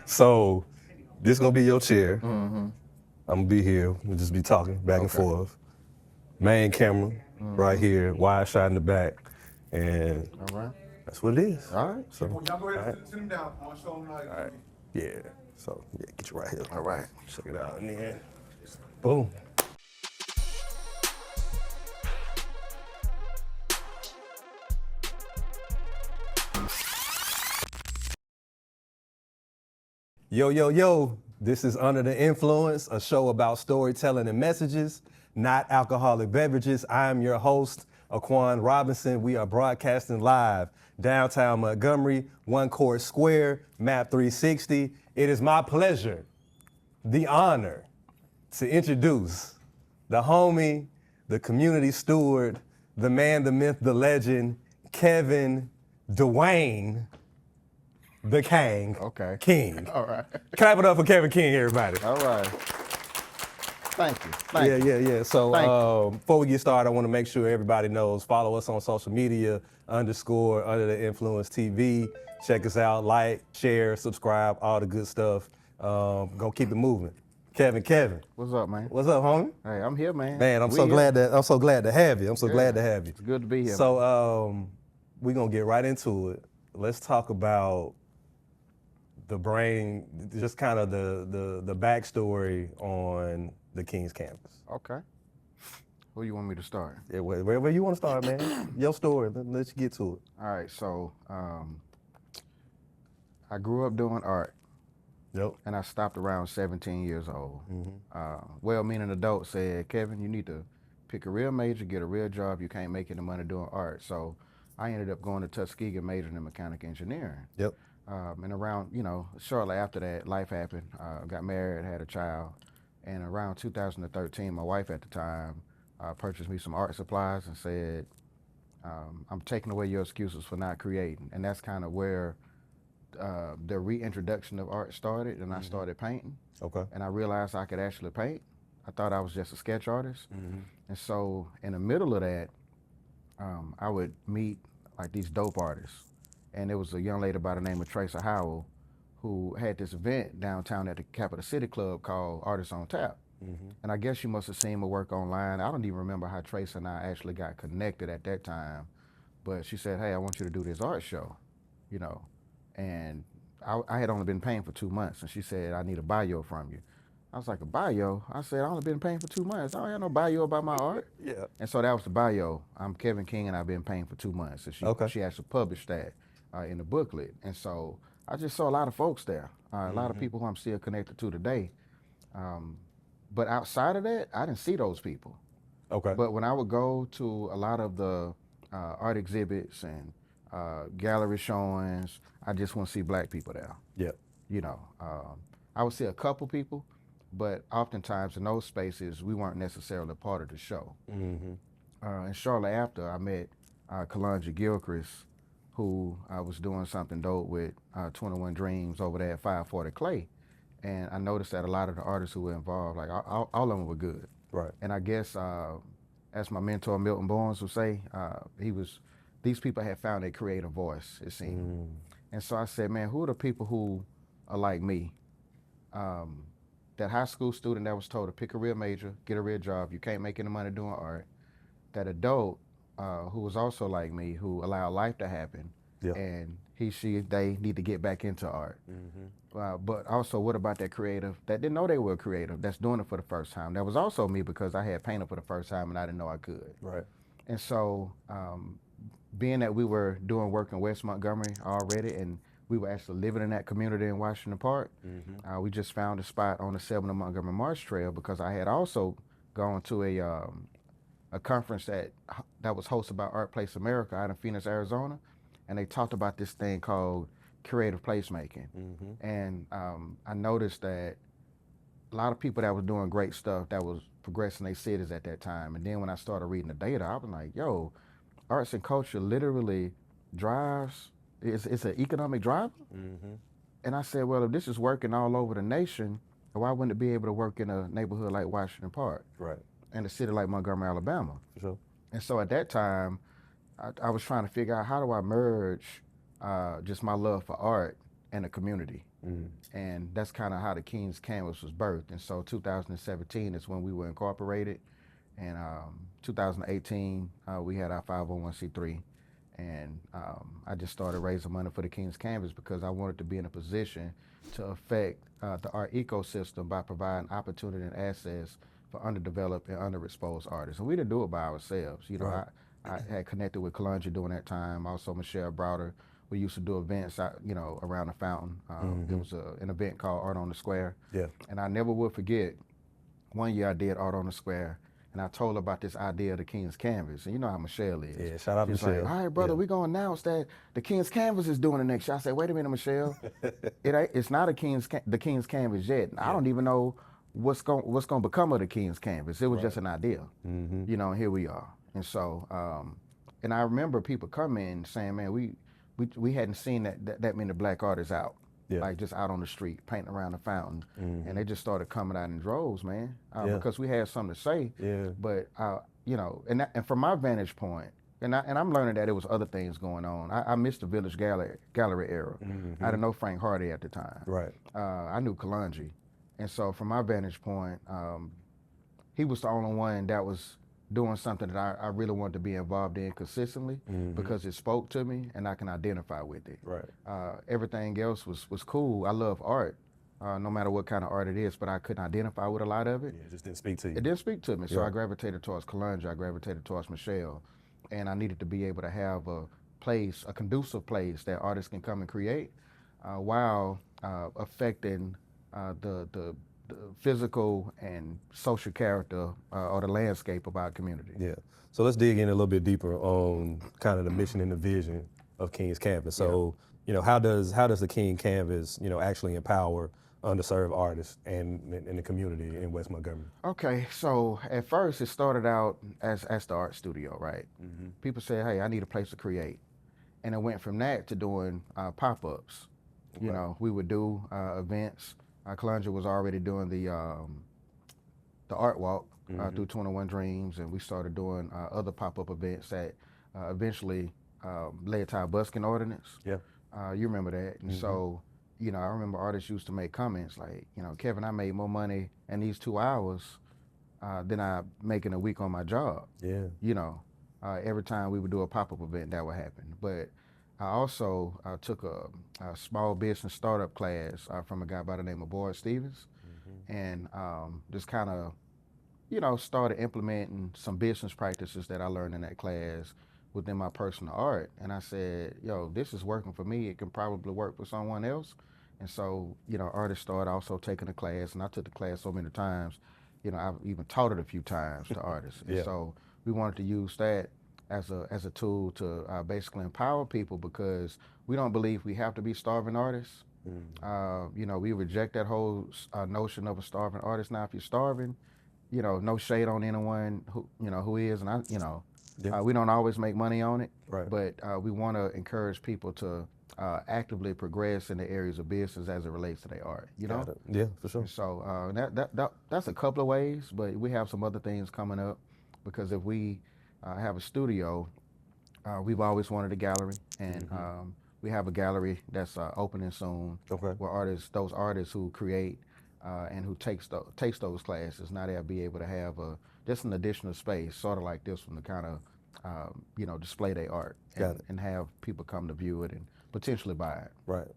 So this gonna be your chair. I'm gonna be here. We'll just be talking back and forth. Main camera right here, wide shot in the back, and All right. that's what it is. All right. So, Y'all go ahead and sit him down. I want to show him how all right. Yeah. So yeah, get you right here. All right. Check it out. And then, boom. Yo, yo, yo, this is Under the Influence, a show about storytelling and messages, not alcoholic beverages. I am your host, Aquan Robinson. We are broadcasting live downtown Montgomery, One Court Square, Map 360. It is my pleasure, the honor, to introduce the homie, the community steward, the man, the myth, the legend, Kevin Dwayne the Kang. Okay. King. All right. Clap it up for Kevin King, everybody. All right. Thank you. Thank you. Yeah. So Thank before we get started, I want to make sure everybody knows, follow us on social media, _Under the Influence TV. Check us out, like, share, subscribe, all the good stuff. Gonna keep it moving. Kevin. What's up, man? What's up, homie? Hey, I'm here, man. Man, I'm so here. glad to have you. I'm so glad to have you. It's good to be here. So we're gonna get right into it. Let's talk about the brain, just kind of the backstory on the King's campus. Okay. Who you want me to start? Yeah, wherever you want to start, man. Your story. Let's get to it. All right. So I grew up doing art, Yep. and I stopped around 17 years old. Well-meaning adult said, Kevin, you need to pick a real major, get a real job. You can't make any money doing art. So I ended up going to Tuskegee, majoring in mechanical engineering. Yep. And around, shortly after that, life happened. Got married, had a child. And around 2013, my wife at the time purchased me some art supplies and said, I'm taking away your excuses for not creating. And that's kind of where the reintroduction of art started, and I started painting. Okay. And I realized I could actually paint. I thought I was just a sketch artist. And so in the middle of that, I would meet like these dope artists. And there was a young lady by the name of Tracy Howell who had this event downtown at the Capital City Club called Artists on Tap. And I guess you must have seen my work online. I don't even remember how Tracy and I actually got connected at that time. But she said, hey, I want you to do this art show, And I had only been painting for 2 months. And she said, I need a bio from you. I was like, a bio? I said, I only been painting for 2 months. I don't have no bio about my art. Yeah. And so that was the bio. I'm Kevin King, and I've been painting for 2 months. And she actually published that in the booklet. And so I just saw a lot of folks there, a lot of people who I'm still connected to today. But outside of that, I didn't see those people. Okay. But when I would go to a lot of the art exhibits and gallery showings, I just want to see black people there. Yep. I would see a couple people, but oftentimes in those spaces, we weren't necessarily a part of the show. And shortly after, I met Kalonji Gilchrist, who was doing something dope with 21 Dreams over there at 540 Clay. And I noticed that a lot of the artists who were involved, like all of them were good. Right. And I guess, as my mentor Milton Barnes would say, these people had found a creative voice, it seemed. And so I said, man, who are the people who are like me? That high school student that was told to pick a real major, get a real job, you can't make any money doing art. That adult who was also like me, who allowed life to happen, and they need to get back into art. But also, what about that creative that didn't know they were creative, that's doing it for the first time? That was also me, because I had painted for the first time and I didn't know I could. Right. And so, being that we were doing work in West Montgomery already, and we were actually living in that community in Washington Park, we just found a spot on the 7 of Montgomery March Trail, because I had also gone to a conference that was hosted by Art Place America out in Phoenix, Arizona, and they talked about this thing called creative placemaking. And I noticed that a lot of people that was doing great stuff that was progressing their cities at that time. And then when I started reading the data, I was like, yo, arts and culture literally drives, it's an economic driver. And I said, well, if this is working all over the nation, why wouldn't it be able to work in a neighborhood like Washington Park? Right. And a city like Montgomery, Alabama. For sure. And so at that time, I was trying to figure out, how do I merge just my love for art and the community? And that's kind of how the King's Canvas was birthed. And so 2017 is when we were incorporated. And 2018, we had our 501c3. And I just started raising money for the King's Canvas because I wanted to be in a position to affect the art ecosystem by providing opportunity and access for underdeveloped and underexposed artists. And we didn't do it by ourselves. You know, Right. I had connected with Kalonji during that time, also Michelle Browder. We used to do events, you know, around the fountain. There was an event called Art on the Square. Yeah. And I never would forget, one year I did Art on the Square, and I told her about this idea of the King's Canvas. And you know how Michelle is. Yeah, shout out She's Michelle. like, all right, brother, Yeah. we're going to announce that the King's Canvas is doing it next year. I said, wait a minute, Michelle. It's not the King's Canvas yet. I don't even know what's going to become of the King's Canvas. It was just an idea. You know, and here we are. And so, and I remember people coming saying, man, we hadn't seen that many black artists out. Yeah. Like just out on the street, painting around the fountain. And they just started coming out in droves, man, Yeah. because we had something to say. Yeah. But, you know, and from my vantage point, and I'm learning that there was other things going on. I missed the Village Gallery era. I didn't know Frank Hardy at the time. Right. I knew Kalonji. And so from my vantage point, he was the only one that was doing something that I really wanted to be involved in consistently because it spoke to me and I can identify with it. Right. Everything else was cool. I love art, no matter what kind of art it is, but I couldn't identify with a lot of it. Yeah, it just didn't speak to you. It didn't speak to me, so Yeah. I gravitated towards Kalonji, I gravitated towards Michelle, and I needed to be able to have a place, a conducive place that artists can come and create while affecting the physical and social character or the landscape of our community. Yeah. So let's dig in a little bit deeper on kind of the mission and the vision of King's Canvas. So, you know, how does the King Canvas, you know, actually empower underserved artists and in the community in West Montgomery? Okay, so at first it started out as the art studio, right? People said, hey, I need a place to create. And it went from that to doing pop-ups. You know, we would do events. Kalonji was already doing the art walk through 21 Dreams, and we started doing other pop-up events that eventually led to our busking ordinance. Yeah. You remember that. And so, you know, I remember artists used to make comments like, you know, Kevin, I made more money in these 2 hours than I make in a week on my job. Yeah. You know, every time we would do a pop-up event, that would happen. But I also took a small business startup class from a guy by the name of Boyd Stevens, and just kind of, you know, started implementing some business practices that I learned in that class within my personal art. And I said, yo, this is working for me. It can probably work for someone else. And so, you know, artists started also taking the class, and I took the class so many times, you know, I've even taught it a few times to artists. And so we wanted to use that as a tool to basically empower people, because we don't believe we have to be starving artists. You know, we reject that whole notion of a starving artist. Now, if you're starving, you know, no shade on anyone who is, and we don't always make money on it, Right. but we want to encourage people to actively progress in the areas of business as it relates to their art. You know. Got it. Yeah, for sure. So that's a couple of ways, but we have some other things coming up, because if we have a studio, we've always wanted a gallery, and we have a gallery that's opening soon. Okay. Where those artists who create and who takes those classes, now they'll be able to have just an additional space, sort of like this one, to kind of you know, display their art and have people come to view it and potentially buy it. Right.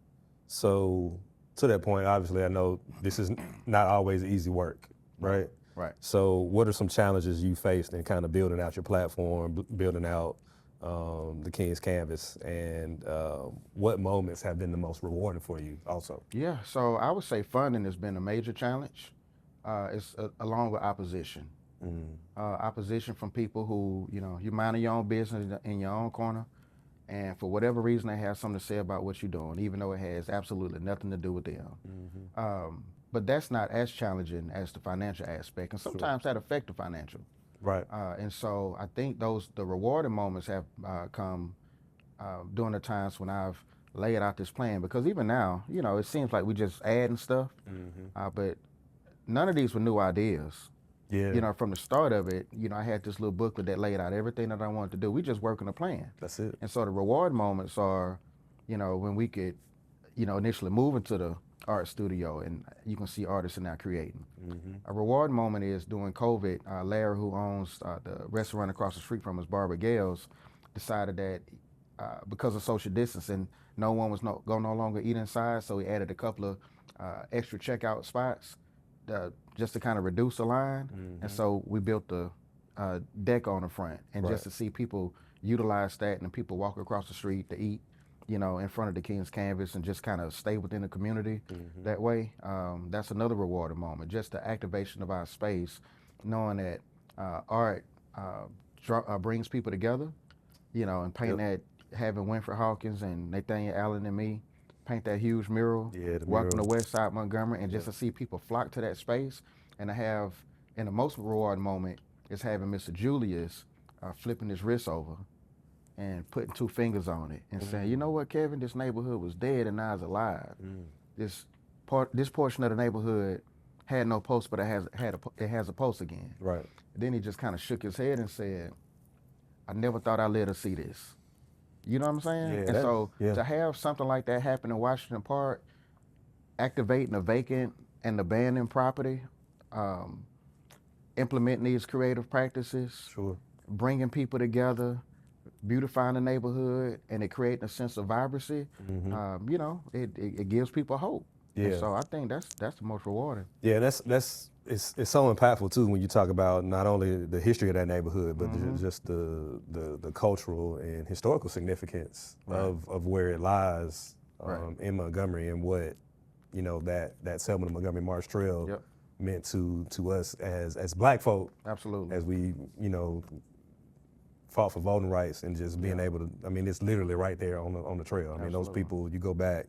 So to that point, obviously, I know this is not always easy work, right? Right. So what are some challenges you faced in kind of building out your platform, building out the King's Canvas, and what moments have been the most rewarding for you also? Yeah, so I would say funding has been a major challenge. It's along with opposition. Opposition from people who, you know, you're minding your own business in your own corner, and for whatever reason they have something to say about what you're doing, even though it has absolutely nothing to do with them. But that's not as challenging as the financial aspect, and sometimes that affects the financial. Right. And so I think the rewarding moments have come during the times when I've laid out this plan, because even now, you know, it seems like we just adding stuff, but none of these were new ideas. Yeah. You know, from the start of it, you know, I had this little booklet that laid out everything that I wanted to do. We just working a plan. That's it. And so the reward moments are, you know, when we could, you know, initially move into art studio, and you can see artists in there creating. A reward moment is during COVID. Larry, who owns the restaurant across the street from us, Barber Gales, decided that because of social distancing, no one was no longer eat inside, so he added a couple of extra checkout spots just to kind of reduce the line. And so we built the deck on the front, and just to see people utilize that, and people walk across the street to eat, you know, in front of the King's Canvas, and just kind of stay within the community that way. That's another rewarding moment, just the activation of our space, knowing that art brings people together, you know, and painting that, having Winfred Hawkins and Nathaniel Allen and me paint that huge mural, Welcome to West Side Montgomery, and just to see people flock to that space, and to have, and the most rewarding moment is having Mr. Julius flipping his wrist over and putting 2 fingers on it and saying, you know what, Kevin, this neighborhood was dead and now it's alive. This portion of the neighborhood had no post, but it has a post again. Right. Then he just kind of shook his head and said, I never thought I'd live to see this. You know what I'm saying? Yeah, and so to have something like that happen in Washington Park, activating a vacant and abandoned property, implementing these creative practices, bringing people together, beautifying the neighborhood, and it creating a sense of vibrancy, you know, it gives people hope. Yeah. And so I think that's the most rewarding. Yeah, it's so impactful too when you talk about not only the history of that neighborhood, but just the cultural and historical significance of where it lies in Montgomery, and what, you know, that Selma to Montgomery March Trail meant to us as Black folk. Absolutely. As we, you know, fought for voting rights, and just being able to, I mean, it's literally right there on the trail. I mean, those people, you go back,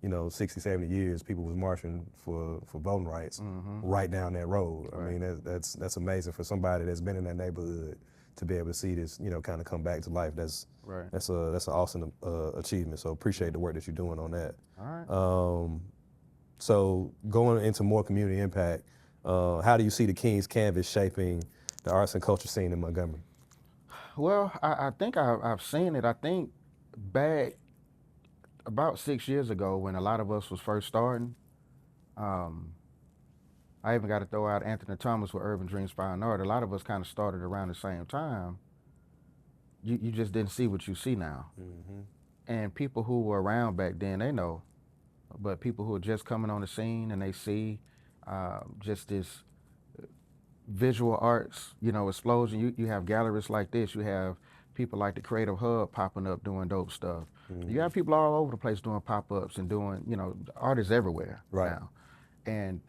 you know, 60, 70 years, people was marching for voting rights right down that road. I mean, that's amazing for somebody that's been in that neighborhood to be able to see this, you know, kind of come back to life. That's an awesome achievement. So appreciate the work that you're doing on that. All right. So going into more community impact, how do you see the King's Canvas shaping the arts and culture scene in Montgomery? Well, I think I've seen it. I think back about 6 years ago, when a lot of us was first starting, I even got to throw out Anthony Thomas with Urban Dreams Fine Art. A lot of us kind of started around the same time. You just didn't see what you see now. And people who were around back then, they know. But people who are just coming on the scene, and they see just this visual arts, you know, explosion. You have galleries like this. You have people like the Creative Hub popping up doing dope stuff. You have people all over the place doing pop-ups and doing, you know, art is everywhere now. And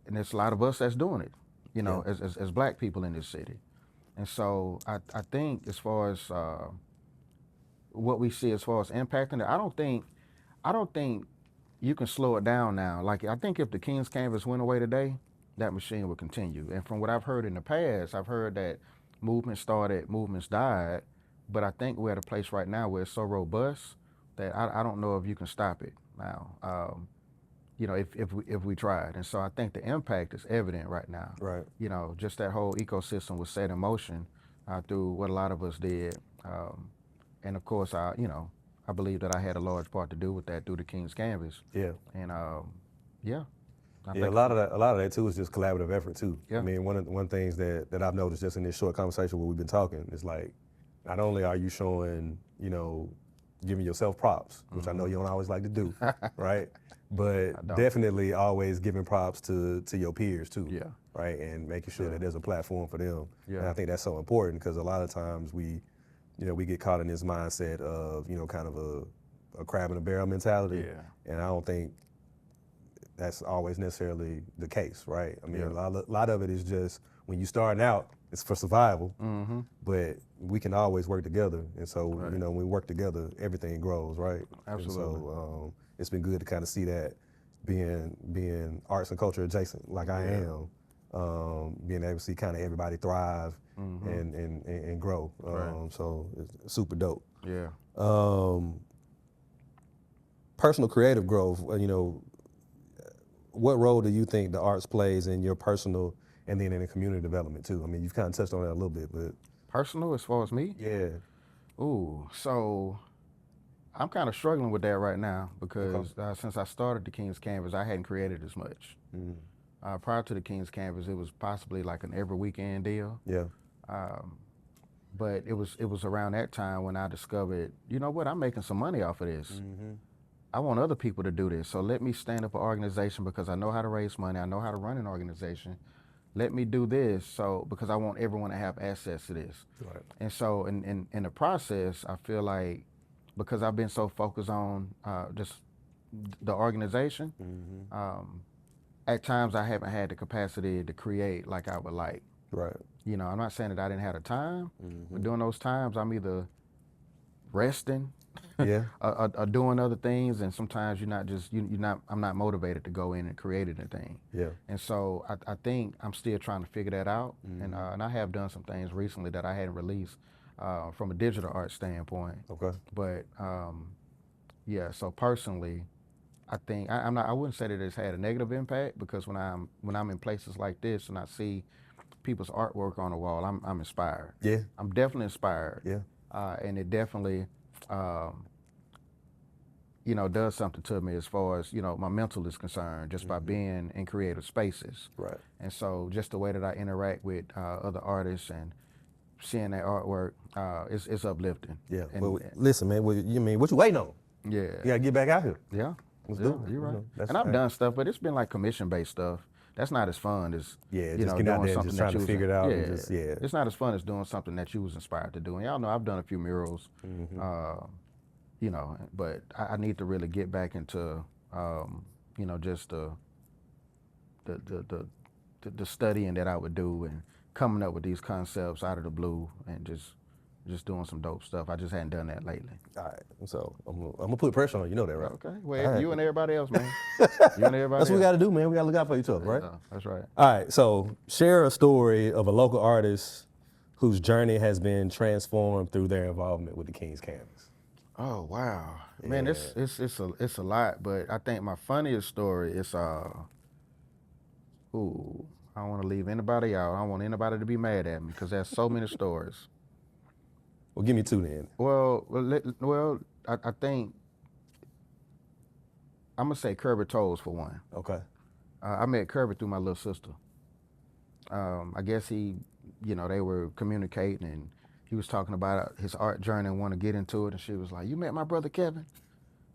there's a lot of us that's doing it, you know, as Black people in this city. And so I think as far as what we see as far as impacting it, I don't think you can slow it down now. Like, I think if the King's Canvas went away today, that machine would continue. And from what I've heard in the past, I've heard that movements started, movements died, but I think we're at a place right now where it's so robust that I don't know if you can stop it now. You know, if we tried. And so I think the impact is evident right now. Right. You know, just that whole ecosystem was set in motion through what a lot of us did. And of course, I believe that I had a large part to do with that through the King's Canvas. Yeah. And a lot of that too is just collaborative effort too. Yeah. I mean, one of the things that I've noticed just in this short conversation where we've been talking is, like, not only are you showing, you know, giving yourself props, which I know you don't always like to do, right? But definitely always giving props to your peers too. Yeah. Right, and making sure that there's a platform for them. Yeah. And I think that's so important, because a lot of times we get caught in this mindset of, you know, kind of a crab in a barrel mentality. Yeah. And I don't think that's always necessarily the case, right? I mean, a lot of it is just, when you starting out, it's for survival, but we can always work together. And so, you know, when we work together, everything grows, right? Absolutely. And so it's been good to kind of see that being arts and culture adjacent, like I am, being able to see kind of everybody thrive and grow. So it's super dope. Yeah. Personal creative growth, you know, what role do you think the arts plays in your personal and then in the community development too? I mean, you've kind of touched on that a little bit, but. Personal as far as me? Yeah. Ooh, so I'm kind of struggling with that right now because since I started the King's Canvas, I hadn't created as much. Prior to the King's Canvas, it was possibly like an every weekend deal. Yeah. But it was around that time when I discovered, you know what, I'm making some money off of this. I want other people to do this. So let me stand up an organization because I know how to raise money. I know how to run an organization. Let me do this because I want everyone to have access to this. Right. And so in the process, I feel like because I've been so focused on just the organization, at times I haven't had the capacity to create like I would like. Right. You know, I'm not saying that I didn't have the time, but during those times I'm either resting or doing other things, and sometimes I'm not motivated to go in and create anything. Yeah. And so I think I'm still trying to figure that out, and I have done some things recently that I hadn't released from a digital art standpoint. Okay. But yeah, so personally, I think I wouldn't say that it's had a negative impact because when I'm in places like this and I see people's artwork on the wall, I'm inspired. Yeah. I'm definitely inspired. Yeah. And it definitely, does something to me as far as, my mental is concerned, just by being in creative spaces. Right. And so just the way that I interact with other artists and seeing their artwork, it's uplifting. Yeah. And, Well, listen, man, what you waiting on? yeah. You gotta get back out here. Yeah. Let's Yeah, do it. you're right. That's And I've right. done stuff, but it's been like commission-based stuff. That's not as fun as Yeah, you just know, getting out doing there and something just that trying you to was figure it out and just, yeah. It's not as fun as doing something that you was inspired to do. And y'all know I've done a few murals, but I need to really get back into just the studying that I would do and coming up with these concepts out of the blue and just doing some dope stuff. I just hadn't done that lately. All right. So I'm gonna put pressure on you. You know that, right? Okay. Well, All right. you and everybody else, man. You and everybody That's what we else. gotta do, man. We gotta look out for each other, right? Yeah, that's right. All right. So share a story of a local artist whose journey has been transformed through their involvement with the King's Canvas. Oh wow, man, it's a lot, but I think my funniest story is I don't want to leave anybody out. I don't want anybody to be mad at me because there's so many stories. Well, give me two then. Well, I think I'm gonna say Kirby Toes for one. Okay. I met Kirby through my little sister. I guess they were communicating and he was talking about his art journey and want to get into it, and she was like, "You met my brother Kevin?"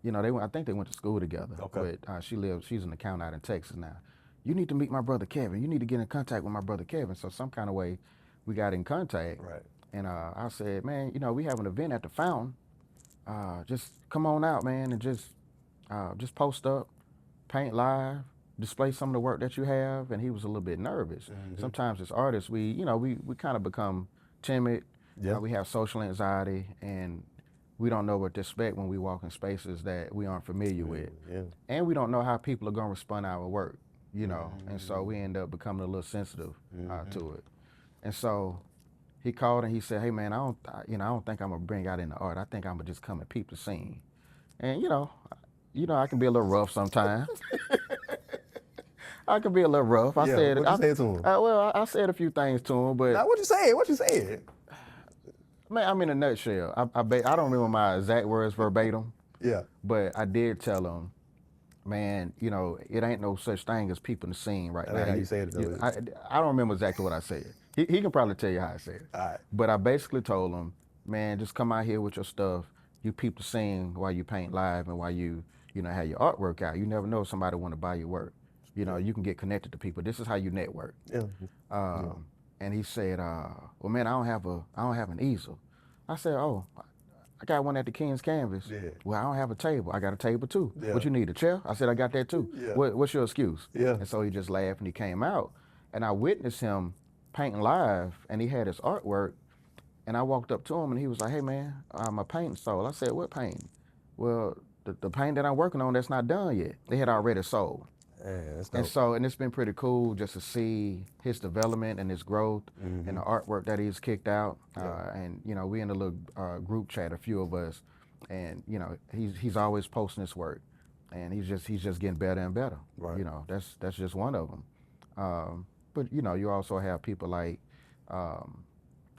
I think they went to school together. Okay. But she's an accountant out in Texas now. You need to meet my brother Kevin. You need to get in contact with my brother Kevin. So some kind of way, we got in contact. Right. And I said, man, we have an event at the fountain. Just come on out, man, and just post up, paint live, display some of the work that you have. And he was a little bit nervous. Sometimes as artists, we kind of become timid. Yeah. We have social anxiety, and we don't know what to expect when we walk in spaces that we aren't familiar with. Yeah. And we don't know how people are going to respond to our work, and so we end up becoming a little sensitive to it. And so he called and he said, "Hey man, I don't think I'm gonna bring out any art. I think I'm gonna just come and peep the scene." And I can be a little rough sometimes. I can be a little rough. I said, what'd you say to him? I said a few things to him, but Now, what you say? man, I'm in a nutshell. I don't remember my exact words verbatim, Yeah. but I did tell him, man, it ain't no such thing as peeping the scene right That now. ain't how you said it, though. I don't remember exactly what I said. He can probably tell you how I said it. All right. But I basically told him, man, just come out here with your stuff. You peep the scene while you paint live and while you have your artwork out. You never know if somebody want to buy your work. You can get connected to people. This is how you network. Yeah. And he said, well, man, I don't have an easel. I said, oh, I got one at the King's Canvas. Yeah. Well, I don't have a table. I got a table too. Yeah. What you need, a chair? I said, I got that too. Yeah. What's your excuse? Yeah. And so he just laughed and he came out. And I witnessed him painting live, and he had his artwork. And I walked up to him and he was like, "Hey man, my painting sold." I said, "What painting?" "Well, the paint that I'm working on that's not done yet. They had already sold." Man, that's dope. And it's been pretty cool just to see his development and his growth and the artwork that he's kicked out. And we in a little group chat, a few of us, and he's always posting his work, and he's just getting better and better. Right. That's just one of them. But you also have people like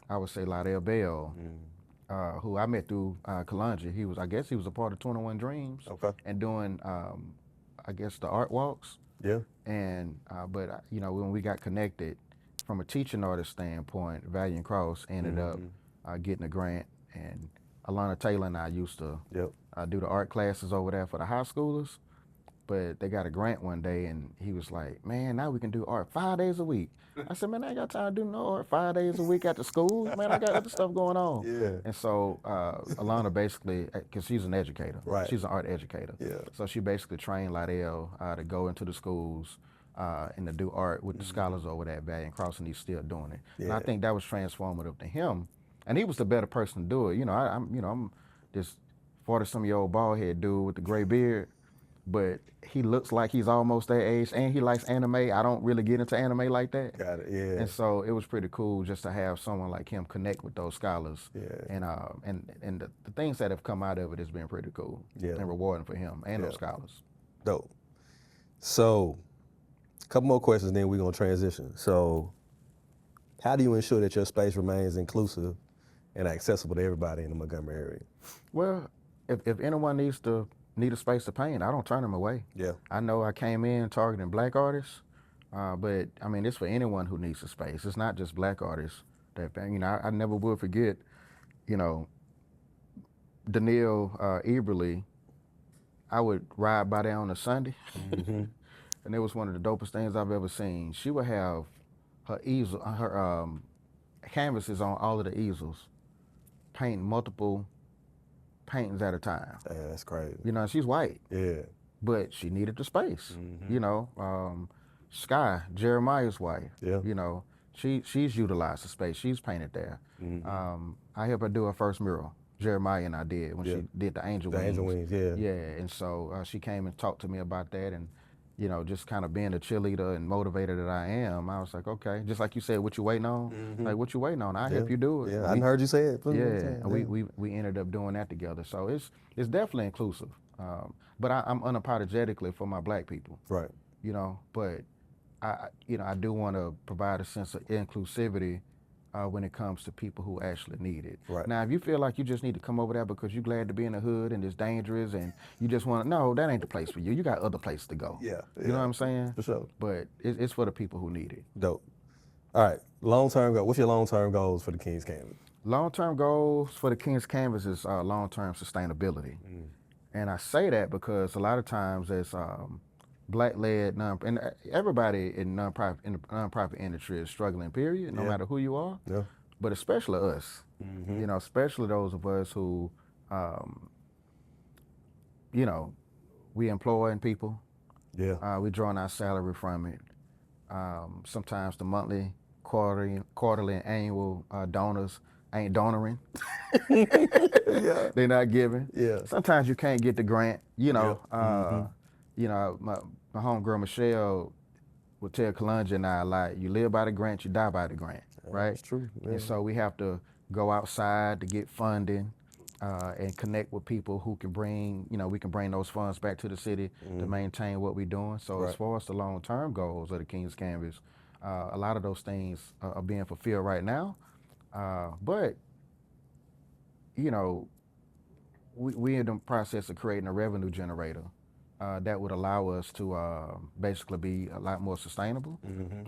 I would say Lydell Bell, who I met through Kalonji. I guess he was a part of 21 Dreams. Okay. And doing, I guess, the art walks. Yeah. And, but, you know, when we got connected from a teaching artist standpoint, Valiant Cross ended up getting a grant. And Alana Taylor and I used to do the art classes over there for the high schoolers. But they got a grant one day, and he was like, man, now we can do art 5 days a week. I said, man, I ain't got time to do no art 5 days a week after school. Man, I got other stuff going on. Yeah. And so Alana basically, because she's an educator. Right. She's an art educator. Yeah. So she basically trained Lydell to go into the schools and to do art with the scholars over there at Valiant Cross, and he's still doing it. Yeah. And I think that was transformative to him. And he was the better person to do it. You know, I'm this 40-some-year-old bald head dude with the gray beard. But he looks like he's almost that age, and he likes anime. I don't really get into anime like that. Got it. Yeah. And so it was pretty cool just to have someone like him connect with those scholars. Yeah. And the things that have come out of it has been pretty cool and rewarding for him and those scholars. Dope. So, a couple more questions, then we're gonna transition. So, how do you ensure that your space remains inclusive and accessible to everybody in the Montgomery area? Well, if anyone need a space to paint, I don't turn them away. Yeah. I know I came in targeting black artists, but I mean, it's for anyone who needs a space. It's not just black artists that, you know, I never will forget, you know, Danielle Eberly. I would ride by there on a Sunday, and it was one of the dopest things I've ever seen. She would have her easel, her canvases on all of the easels, painting multiple paintings at a time. Yeah, that's crazy. You know, she's white. Yeah. But she needed the space. You know, Sky, Jeremiah's wife. Yeah. You know, she's utilized the space. She's painted there. I helped her do her first mural. Jeremiah and I did when she did the Angel Wings. The Angel Wings, yeah. Yeah, and so she came and talked to me about that, and you know, just kind of being the cheerleader and motivator that I am, I was like, okay, just like you said, what you waiting on? Like, what you waiting on? I help you do it. Yeah, I heard you say it. And we ended up doing that together. So it's definitely inclusive. But I'm unapologetically for my black people. Right. You know, but I do want to provide a sense of inclusivity when it comes to people who actually need it. Right. Now, if you feel like you just need to come over there because you're glad to be in the hood and it's dangerous and you just want to, no, that ain't the place for you. You got other places to go. Yeah. You know what I'm saying? For sure. But it's for the people who need it. Dope. All right. Long-term goal. What's your long-term goals for the King's Canvas? Long-term goals for the King's Canvas is long-term sustainability. And I say that because a lot of times as black-led, and everybody in the nonprofit industry is struggling, period, no matter who you are. Yeah. But especially us, you know, especially those of us who, you know, we employing people. Yeah. We drawing our salary from it. Sometimes the monthly, quarterly, and annual donors ain't donoring. Yeah. They're not giving. Yeah. Sometimes you can't get the grant. You know, you know, my homegirl Michelle would tell Kalonji and I, like, you live by the grant, you die by the grant, right? That's true. Yeah. And so we have to go outside to get funding and connect with people who can bring, you know, we can bring those funds back to the city to maintain what we're doing. So as far as the long-term goals of the King's Canvas, a lot of those things are being fulfilled right now. But, you know, we're in the process of creating a revenue generator that would allow us to basically be a lot more sustainable.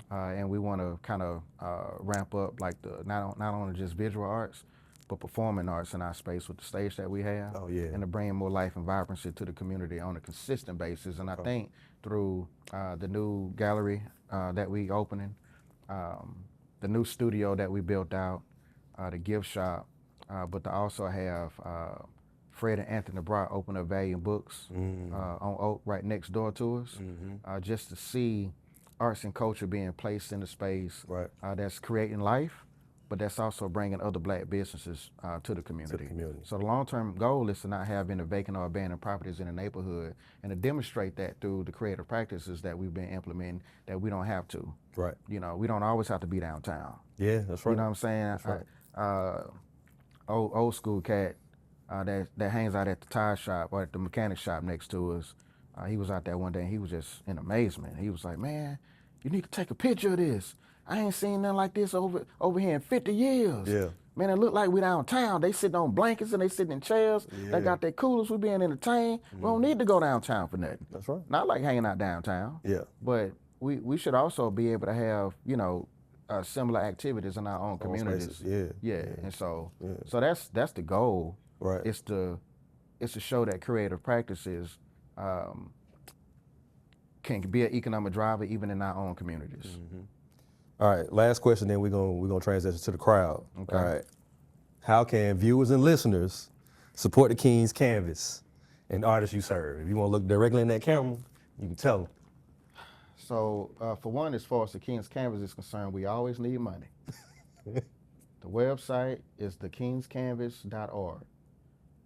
And we want to kind of ramp up like not only just visual arts, but performing arts in our space with the stage that we have. Oh, yeah. And to bring more life and vibrancy to the community on a consistent basis. And I think through the new gallery that we opening, the new studio that we built out, the gift shop, but to also have Fred and Anthony Brock open up Valiant Books on Oak right next door to us, just to see arts and culture being placed in the space that's creating life, but that's also bringing other black businesses to the community. So the long-term goal is to not have any vacant or abandoned properties in the neighborhood and to demonstrate that through the creative practices that we've been implementing, that we don't have to. Right. You know, we don't always have to be downtown. Yeah, that's right. You know what I'm saying? That's right. Old school cat that hangs out at the tire shop or at the mechanic shop next to us. He was out there one day and he was just in amazement. He was like, man, you need to take a picture of this. I ain't seen nothing like this over here in 50 years. Yeah. Man, it look like we downtown. They sitting on blankets and they sitting in chairs. Yeah. They got their coolers. We being entertained. We don't need to go downtown for nothing. That's right. Not like hanging out downtown. Yeah. But we should also be able to have, similar activities in our own communities. Spaces. Yeah. And so that's the goal. Right. It's to show that creative practices can be an economic driver even in our own communities. Mm-hmm. All right, last question, then we're gonna transition to the crowd. Okay. All right. How can viewers and listeners support the King's Canvas and artists you serve? If you want to look directly in that camera, you can tell them. So for one, as far as the King's Canvas is concerned, we always need money. The website is thekingscanvas.org.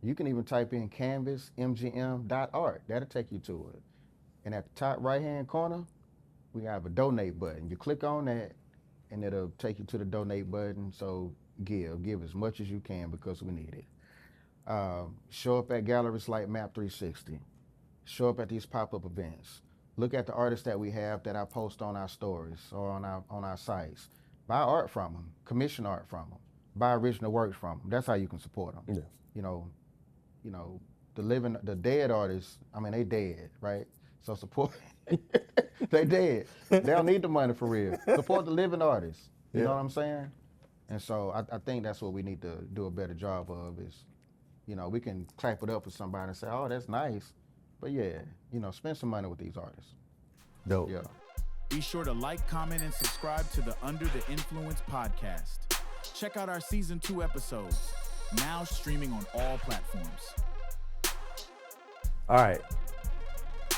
You can even type in canvasmgm.art. That'll take you to it. And at the top right-hand corner, we have a donate button. You click on that, and it'll take you to the donate button. So give as much as you can because we need it. Show up at galleries like Map 360. Show up at these pop-up events. Look at the artists that we have that I post on our stories or on our sites. Buy art from them. Commission art from them. Buy original works from them. That's how you can support them. Yeah. The dead artists. I mean, they dead, right? So support. They dead. They don't need the money for real. Support the living artists. You know what I'm saying? And so I think that's what we need to do a better job of is, we can clap it up for somebody and say, oh, that's nice. But spend some money with these artists. Dope. Yeah. Be sure to like, comment, and subscribe to the Under the Influence podcast. Check out our season 2 episodes, now streaming on all platforms. All right.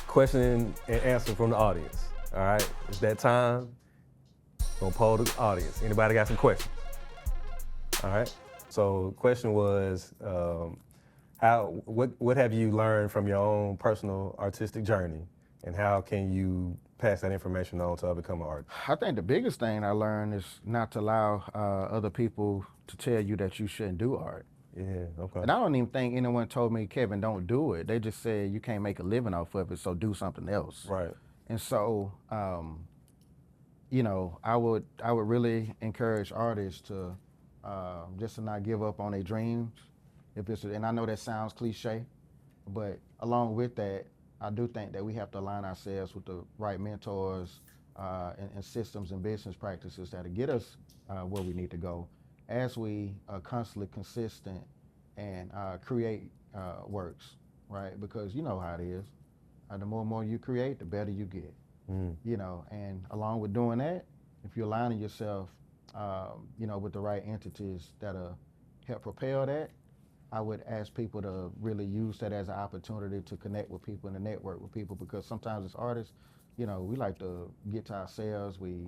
Question and answer from the audience. All right. It's that time. Gonna poll the audience. Anybody got some questions? All right. So question was, what have you learned from your own personal artistic journey, and how can you pass that information on to become an artist? I think the biggest thing I learned is not to allow other people to tell you that you shouldn't do art. Yeah, okay. And I don't even think anyone told me, Kevin, don't do it. They just said you can't make a living off of it, so do something else. Right. And so, I would really encourage artists to just to not give up on their dreams. And I know that sounds cliche, but along with that, I do think that we have to align ourselves with the right mentors and systems and business practices that'll get us where we need to go as we are constantly consistent and create works, right? Because you know how it is. The more and more you create, the better you get. And along with doing that, if you're aligning yourself, with the right entities that'll help propel that, I would ask people to really use that as an opportunity to connect with people and to network with people, because sometimes as artists, we like to get to ourselves. We,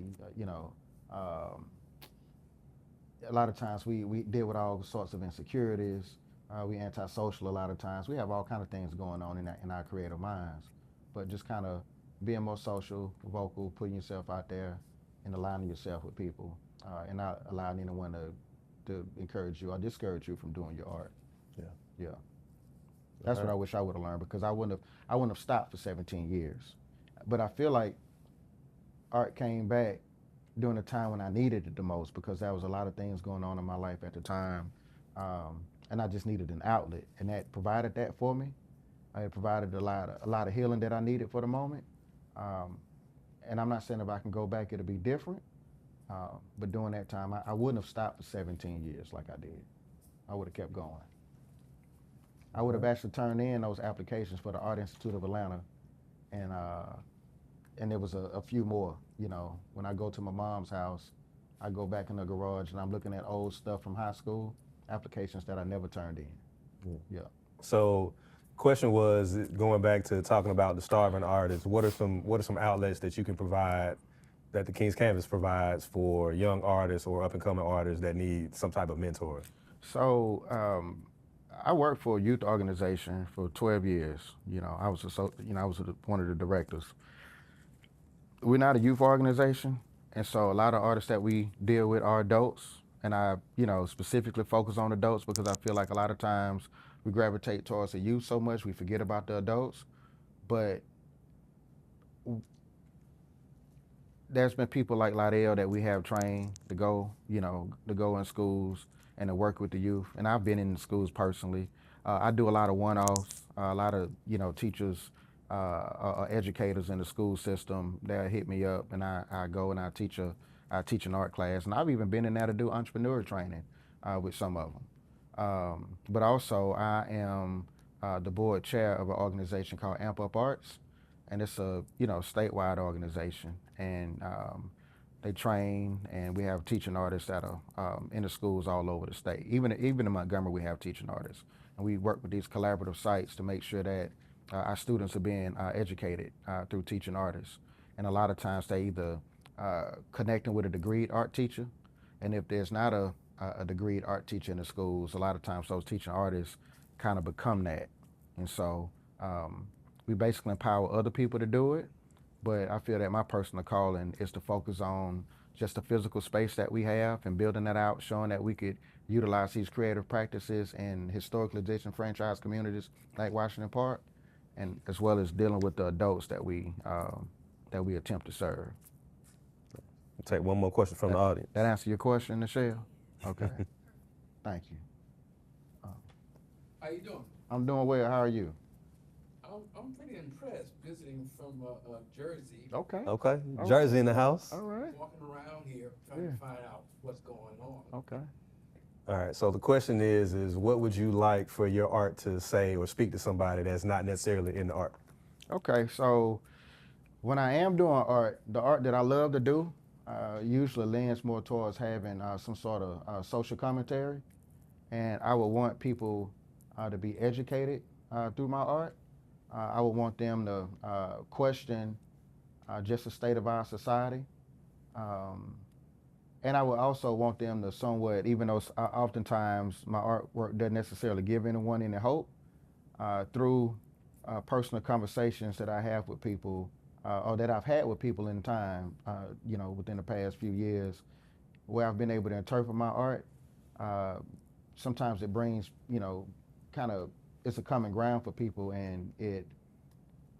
a lot of times we deal with all sorts of insecurities. We antisocial a lot of times. We have all kind of things going on in our creative minds. But just kind of being more social, vocal, putting yourself out there and aligning yourself with people and not allowing anyone to encourage you or discourage you from doing your art. Yeah. That's what I wish I would have learned, because I wouldn't have stopped for 17 years. But I feel like art came back during the time when I needed it the most, because there was a lot of things going on in my life at the time. And I just needed an outlet, and that provided that for me. It provided a lot of healing that I needed for the moment. And I'm not saying if I can go back, it'll be different. But during that time, I wouldn't have stopped for 17 years like I did. I would have kept going. I would have actually turned in those applications for the Art Institute of Atlanta, and there was a few more. When I go to my mom's house, I go back in the garage and I'm looking at old stuff from high school, applications that I never turned in. Yeah. So, question was, going back to talking about the starving artists, what are some outlets that you can provide, that the King's Canvas provides for young artists or up and coming artists that need some type of mentor? So I worked for a youth organization for 12 years. I was one of the directors. We're not a youth organization, and so a lot of artists that we deal with are adults, and I specifically focus on adults because I feel like a lot of times we gravitate towards the youth so much we forget about the adults. But there's been people like Lydell that we have trained to go, to go in schools and to work with the youth. And I've been in schools personally. I do a lot of one-offs, a lot of, teachers, educators in the school system that hit me up, and I go and I teach an art class. And I've even been in there to do entrepreneur training with some of them. But also I am the board chair of an organization called Amp Up Arts. And it's a statewide organization, and they train, and we have teaching artists that are in the schools all over the state. Even in Montgomery, we have teaching artists, and we work with these collaborative sites to make sure that our students are being educated through teaching artists. And a lot of times they either connecting with a degreed art teacher, and if there's not a degreed art teacher in the schools, a lot of times those teaching artists kind of become that, and so. We basically empower other people to do it, but I feel that my personal calling is to focus on just the physical space that we have and building that out, showing that we could utilize these creative practices in historically disenfranchised communities like Washington Park, and as well as dealing with the adults that we attempt to serve. We'll take one more question from the audience. That answer your question, Michelle? Okay. Thank you. How you doing? I'm doing well. How are you? I'm pretty impressed visiting from Jersey, Okay. Okay. Jersey in the house. All right. walking around here trying to find out what's going on. Okay. All right. So the question is what would you like for your art to say or speak to somebody that's not necessarily in the art? Okay. So when I am doing art, the art that I love to do usually leans more towards having some sort of social commentary, and I would want people to be educated through my art. I would want them to question just the state of our society. And I would also want them to somewhat, even though oftentimes my artwork doesn't necessarily give anyone any hope, through personal conversations that I have with people, or that I've had with people in time, within the past few years, where I've been able to interpret my art. Sometimes it brings, it's a common ground for people, and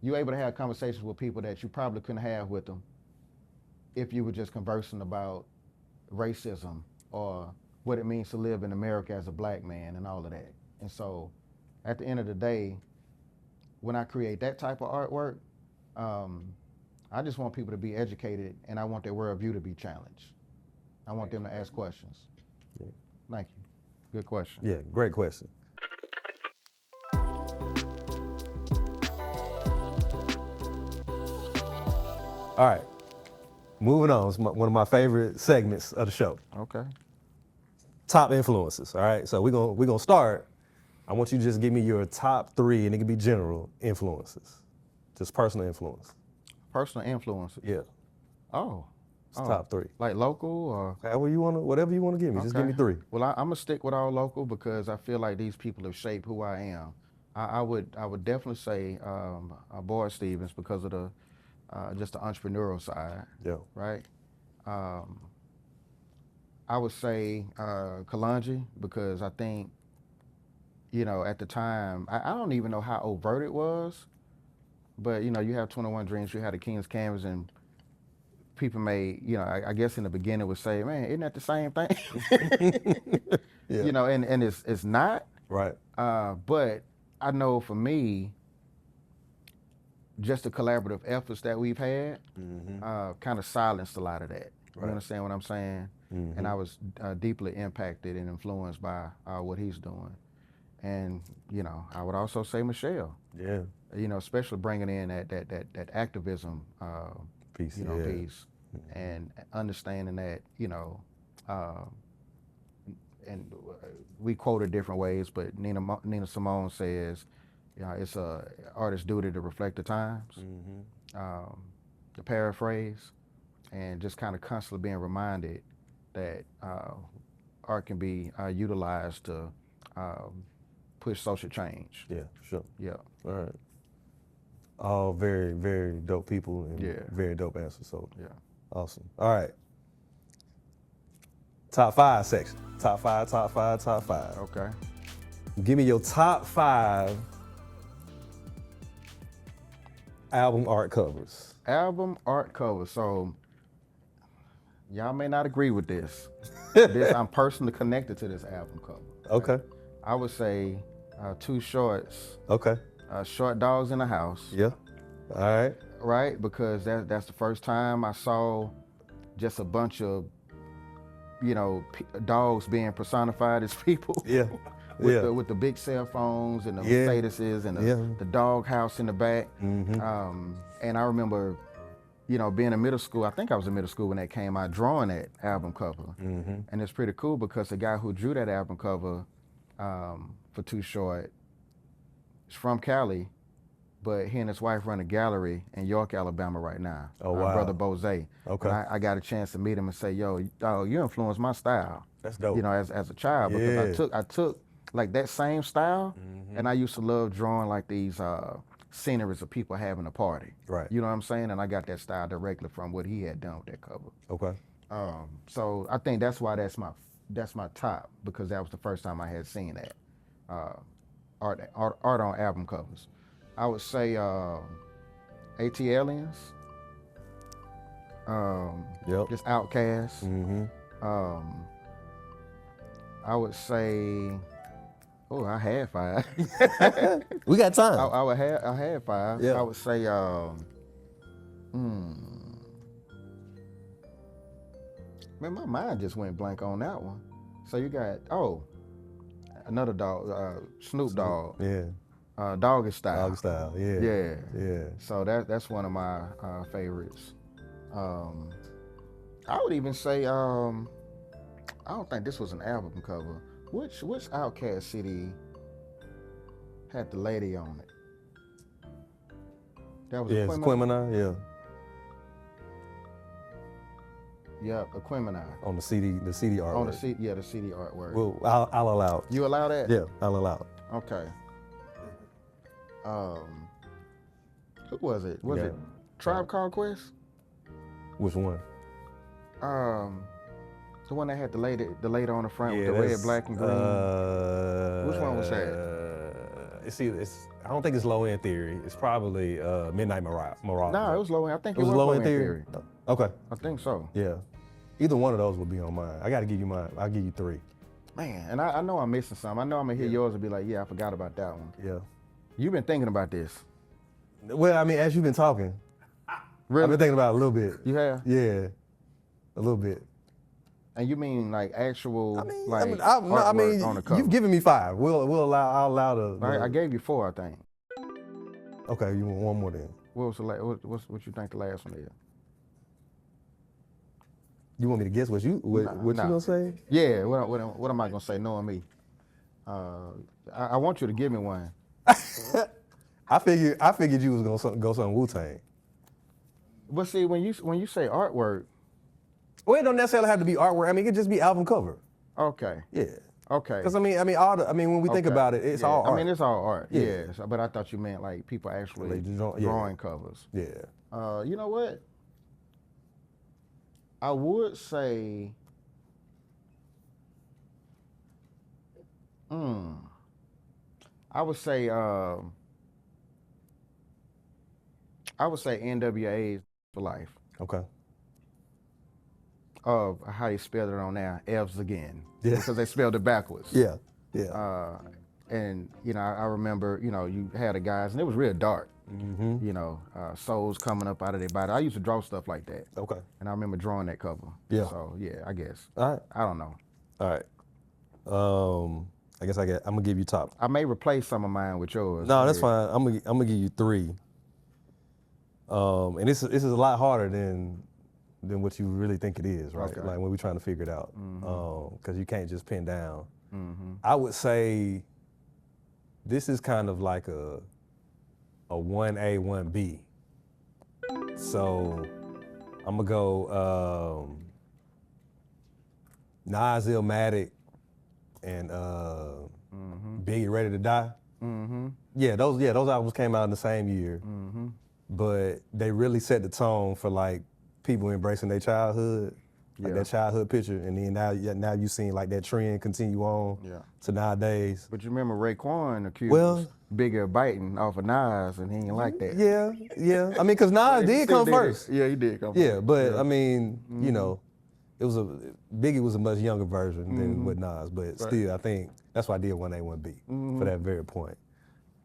you're able to have conversations with people that you probably couldn't have with them if you were just conversing about racism or what it means to live in America as a black man and all of that. And so at the end of the day, when I create that type of artwork, I just want people to be educated, and I want their worldview to be challenged. I want them to ask questions. Yeah. Thank you. Good question. Yeah, great question. All right, moving on. It's one of my favorite segments of the show. Okay. Top influences. All right, so we're gonna start. I want you to just give me your top 3, and it can be general influences, just personal influence. Personal influences. Yeah, Oh. it's top 3. Like local or? Whatever you want to give me. Just give me 3. Well, I'm gonna stick with all local because I feel like these people have shaped who I am. I would definitely say Boyd Stevens because of the just the entrepreneurial side. Yeah. Right. I would say Kalonji because I think, at the time, I don't even know how overt it was, but you have 21 Dreams, you had the King's Canvas, and people may, I guess in the beginning would say, man, isn't that the same thing? Yeah. And it's not. Right. But I know for me, just the collaborative efforts that we've had kind of silenced a lot of that. Right. You understand what I'm saying? Mm-hmm. And I was deeply impacted and influenced by what he's doing. And, I would also say Michelle. Yeah. Especially bringing in that activism Piece. piece, Mm-hmm. and understanding that, and we quote it different ways, but Nina Simone says, it's a artist's duty to reflect the times, to paraphrase, and just kind of constantly being reminded that art can be utilized to push social change. Yeah, sure. Yeah. All right. All very, very dope people and Yeah. very dope answers. So Yeah. awesome. All right. Top 5 section. Top five. Okay. Give me your top 5 album art covers. Album art cover. So Y'all may not agree with this. I'm personally connected to this album cover. Okay. I would say Too Short's Okay. Short Dogs in the House. Yeah. All right. Right? Because that's the first time I saw just a bunch of, dogs being personified as people. Yeah. Yeah. with the big cell phones and the Yeah. Mercedeses and the dog house in the back. And I remember, being in middle school, I think I was in middle school when that came out, drawing that album cover. And it's pretty cool because the guy who drew that album cover for Too Short is from Cali, but he and his wife run a gallery in York, Alabama right now. Oh, wow. Brother Bose. Okay. And I got a chance to meet him and say, yo, you influenced my style. That's dope. As a child, because I took like that same style, and I used to love drawing like these sceneries of people having a party. Right. You know what I'm saying? And I got that style directly from what he had done with that cover. Okay. So I think that's why that's my top, because that was the first time I had seen that art on album covers. I would say AT Aliens. Yep. Just Outkast. I would say, I had 5. We got time. I had 5. Yeah. I would say, man, my mind just went blank on that one. So you got, another dog, Snoop Dogg. Yeah. Doggy Style. Dog style. Yeah. Yeah. Yeah. So that's one of my favorites. I would even say, I don't think this was an album cover. Which Outkast CD had the lady on it? That was Yeah. Aquemini. Yeah. Yeah, Aquemini. On the CD artwork. On the CD, the CD artwork. Well, I'll allow it. You allow that? Yeah, I'll allow it. Okay. Who was it? Was Yeah. it Tribe Called Quest? Which one? The one that had the lady on the front with the that's, red, black, and green. Which one was that? It's I don't think it's Low End Theory. It's probably Midnight Mirage. No, it was Low End. I think It was Low End Theory. Okay. I think so. Yeah. Either one of those would be on mine. I got to give you mine. I'll give you 3. Man, and I know I'm missing some. I know I'm gonna hear yours and be like, yeah, I forgot about that one. Yeah. You've been thinking about this. Well, I mean, as you've been talking, Really? I've been thinking about it a little bit. You have? Yeah. A little bit. And you mean like actual I artwork mean, on the cover? you've given me 5. I'll allow the. Right, I gave you 4, I think. Okay, you want one more then? What was the what you think the last one is? You want me to guess what you Nah. you gonna say? Yeah, what am I gonna say? Knowing me, I want you to give me one. I figured you was gonna go something Wu-Tang. But see, when you say artwork, Well, it don't necessarily have to be artwork. I mean, it could just be album cover. okay, Yeah. okay. Because when we think Okay. about it, it's Yeah, all art. I mean, it's all art. Yeah. Yeah. So, but I thought you meant like people actually Like, yeah. drawing covers. Yeah. You know what? I would say, I would say NWA for life. Okay. Of how you spelled it on there, Evs again. Yeah. Because they spelled it backwards. Yeah. Yeah. And I remember, you had the guys, and it was real dark. Souls coming up out of their body. I used to draw stuff like that. Okay. And I remember drawing that cover. Yeah. So yeah, I guess. All right. I don't know. All right. I guess I'm gonna give you top. I may replace some of mine with yours. No, that's Yeah. fine. I'm gonna give you 3. And this is a lot harder than what you really think it is, right? Okay. Like when we're trying to figure it out, because you can't just pin down. I would say this is kind of like a 1A, 1B. So I'm gonna go Nas, Illmatic, and Biggie, Ready to Die. Yeah, those albums came out in the same year, but they really set the tone for like people embracing their childhood, like Yeah. that childhood picture, and then now you seen like that trend continue on to nowadays. But you remember Raekwon accused Well- Biggie of biting off of Nas, and he ain't like that. Yeah. I mean, because Nas did come first. Yeah, he did come Yeah, first. but I mean, Biggie was a much younger version than with Nas, but Right. still, I think that's why I did 1A, 1B for that very point.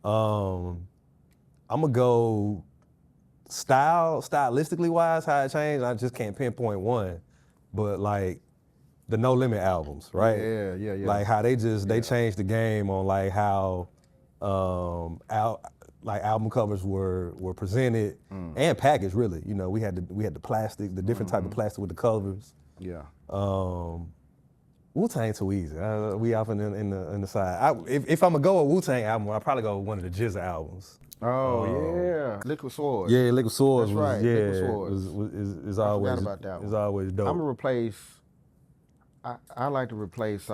I'm gonna go stylistically wise, how it changed. I just can't pinpoint one, but like the No Limit albums, right? Yeah. Like how they changed the game on like how like album covers were presented and packaged. Really, you know, we had the plastic, the different type of plastic with the covers. Yeah. Wu-Tang too easy. We off in the side. If I'm gonna go a Wu-Tang album, I'll probably go with one of the Jizza albums. Yeah. Liquid Swords. Yeah, Liquid Swords. That's right, Liquid Swords. Is always about that one. is always dope. I'm gonna replace. I like to replace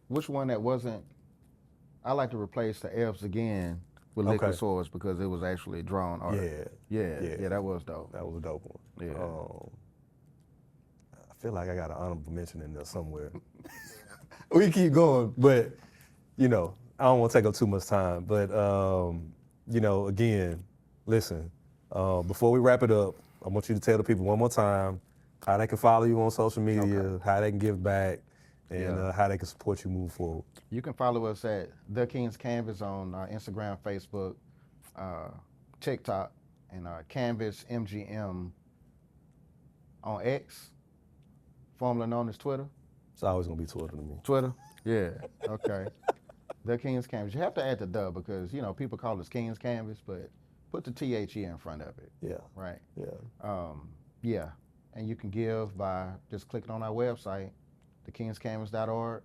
which one that wasn't. I like to replace the F's again with Liquid Okay. Swords because it was actually drawn art. Yeah, that was dope. That was a dope one. Yeah. I feel like I got an honorable mention in there somewhere. We keep going, but you know, I don't want to take up too much time. But you know, again, listen. Before we wrap it up, I want you to tell the people one more time how they can follow you on social media, how they can give back, and how they can support you moving forward. You can follow us at The King's Canvas on Instagram, Facebook, TikTok, and Canvas MGM on X, formerly known as Twitter. It's always gonna be Twitter to me. Twitter? Yeah, okay. The King's Canvas. You have to add the "the" because, you know, people call us King's Canvas, but put the THE in front of it, Yeah, right? yeah. Yeah, and you can give by just clicking on our website, thekingscanvas.org,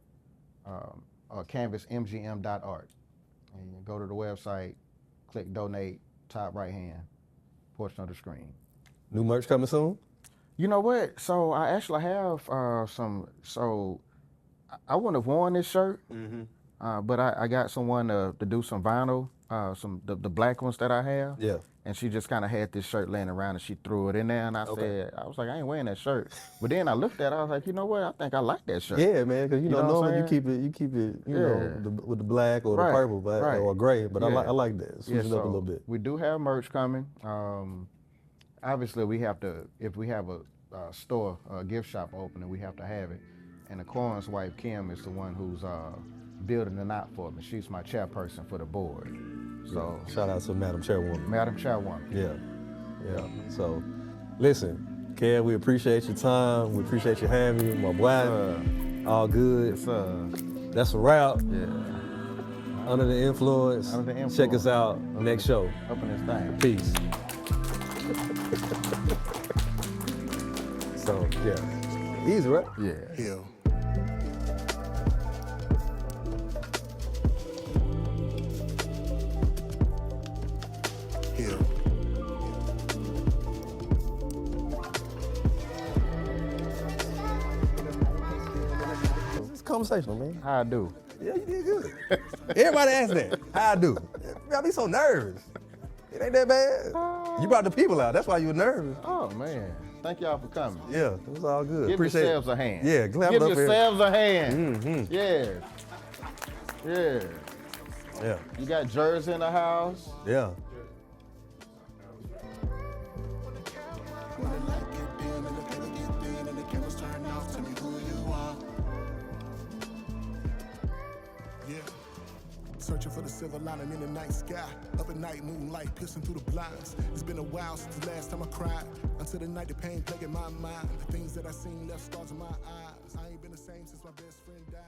or canvasmgm.art. And you go to the website, click donate, top right hand portion of the screen. New merch coming soon? You know what? So I actually have some. So I wouldn't have worn this shirt, but I got someone to do some vinyl, the black ones that I have. Yeah. And she just kind of had this shirt laying around and she threw it in there. And I said, I was like, I ain't wearing that shirt. But then I looked at it, I was like, you know what? I think I like that shirt. Yeah, man, because you know, know what I'm normally you saying? keep it, you Yeah. know, with the black or the Right, purple, but right. or gray. But Yeah. I like that. Switch it up a little bit. We do have merch coming. Obviously, we have to, if we have a store, a gift shop opening, we have to have it. And Aquan's wife, Kim, is the one who's building it out for me. She's my chairperson for the board. So, Shout out to Madam Chairwoman. Madam Chairwoman. Yeah. So, listen, Kev, we appreciate your time. We appreciate you having me, my boy. All good. That's a wrap. Yeah. Under the Influence. Under the Influence. Check us out next show. Open this thing. Peace. So, yeah. Easy, right? Yeah. Hill. Hill. It's conversational, man. How I do? Yeah, you did good. Everybody asks that. How I do? I be so nervous. It ain't that bad. You brought the people out. That's why you were nervous. Oh, man. Thank y'all for coming. Yeah, it was all good. Give Appreciate yourselves it. a hand. Yeah, clap Give it up here. yourselves a hand. Yeah. Yeah. Yeah, You got Jersey in the house. yeah. Searching for the silver lining in the night sky. Up at night, moonlight piercing through the blinds. It's been a while since the last time I cried. Until the night, the pain plaguing my mind. The things that I seen left scars in my eyes. I ain't been the same since my best friend died.